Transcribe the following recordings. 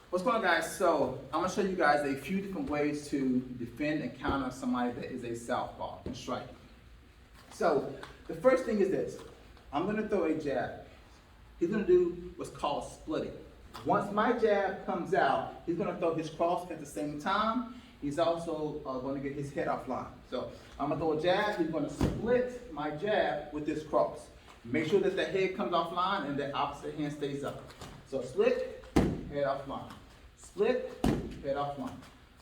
What's going on, guys? So I'm going to show you guys a few different ways to defend and counter somebody that is a southpaw and strike. So the first thing is this. I'm going to throw a jab. He's going to do what's called splitting. Once my jab comes out, he's going to throw his cross at the same time. He's also going to get his head offline. So I'm going to throw a jab. He's going to split my jab with this cross. Make sure that the head comes offline and the opposite hand stays up. So split, head offline. Split, head offline.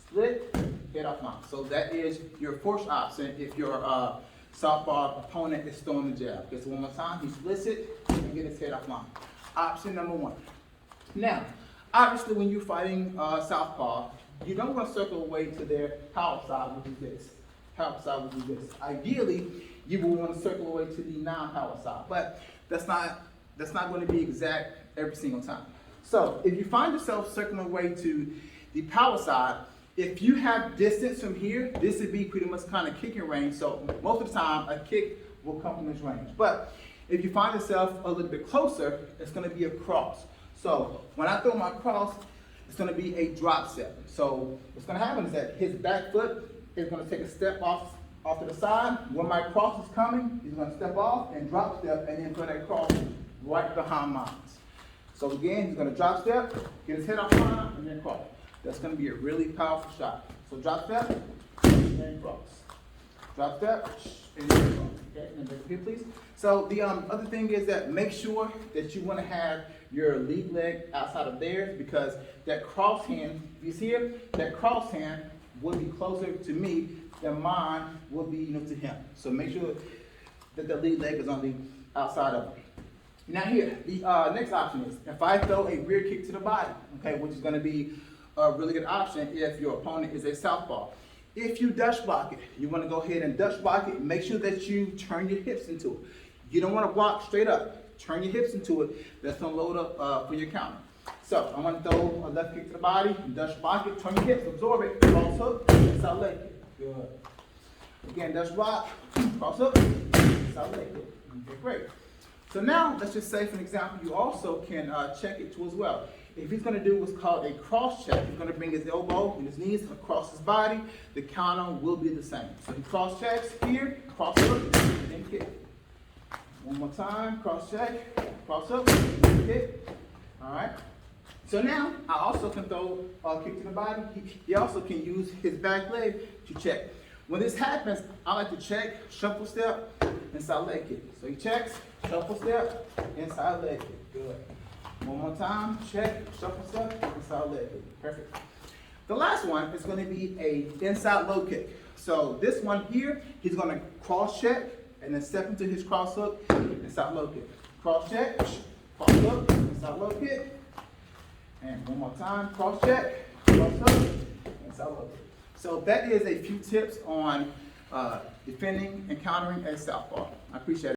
Split, head offline. So that is your first option if your southpaw opponent is throwing the jab. Just one more time, he splits it and get his head offline. Option number one. Now, obviously when you're fighting southpaw, you don't want to circle away to their power side, which is this. Power side, which is this. Ideally, you will want to circle away to the non-power side, but that's not going to be exact every single time. So if you find yourself circling away to the power side, if you have distance from here, this would be pretty much kind of kicking range. So most of the time, a kick will come from this range. But if you find yourself a little bit closer, it's going to be a cross. So when I throw my cross, it's going to be a drop step. So what's going to happen is that his back foot is going to take a step off to the side. When my cross is coming, he's going to step off and drop step and then throw that cross right behind mine. So again, he's going to drop step, get his head off line, and then cross. That's going to be a really powerful shot. So drop step, and then cross. Drop step, and then cross. Okay, and then here, please. So the other thing is that make sure that you want to have your lead leg outside of theirs, because that cross hand, if you see it, that cross hand will be closer to me than mine will be, to him. So make sure that the lead leg is on the outside of him. Now here, the next option is if I throw a rear kick to the body, okay, which is going to be a really good option if your opponent is a southpaw. If you Dutch block it, you want to go ahead and Dutch block it. Make sure that you turn your hips into it. You don't want to block straight up. Turn your hips into it. That's going to load up for your counter. So I'm going to throw a left kick to the body, Dutch block it, turn your hips, absorb it, cross hook, inside leg kick. Good. Again, Dutch block, cross hook, inside leg kick. Okay, great. So now, let's just say, for an example, you also can check it too as well. If he's going to do what's called a cross check, he's going to bring his elbow and his knees across his body. The counter will be the same. So he cross checks here, cross hook, and then kick. One more time, cross check, cross hook, kick. All right. So now, I also can throw a kick to the body. He also can use his back leg to check. When this happens, I like to check, shuffle step, inside leg kick. So he checks, shuffle step, inside leg kick. Good. One more time, check, shuffle step, inside leg kick. Perfect. The last one is going to be a inside low kick. So this one here, he's going to cross check and then step into his cross hook, inside low kick. Cross check, cross hook, inside low kick. And one more time, cross check, cross hook, inside low kick. So that is a few tips on defending and countering a southpaw. I appreciate it.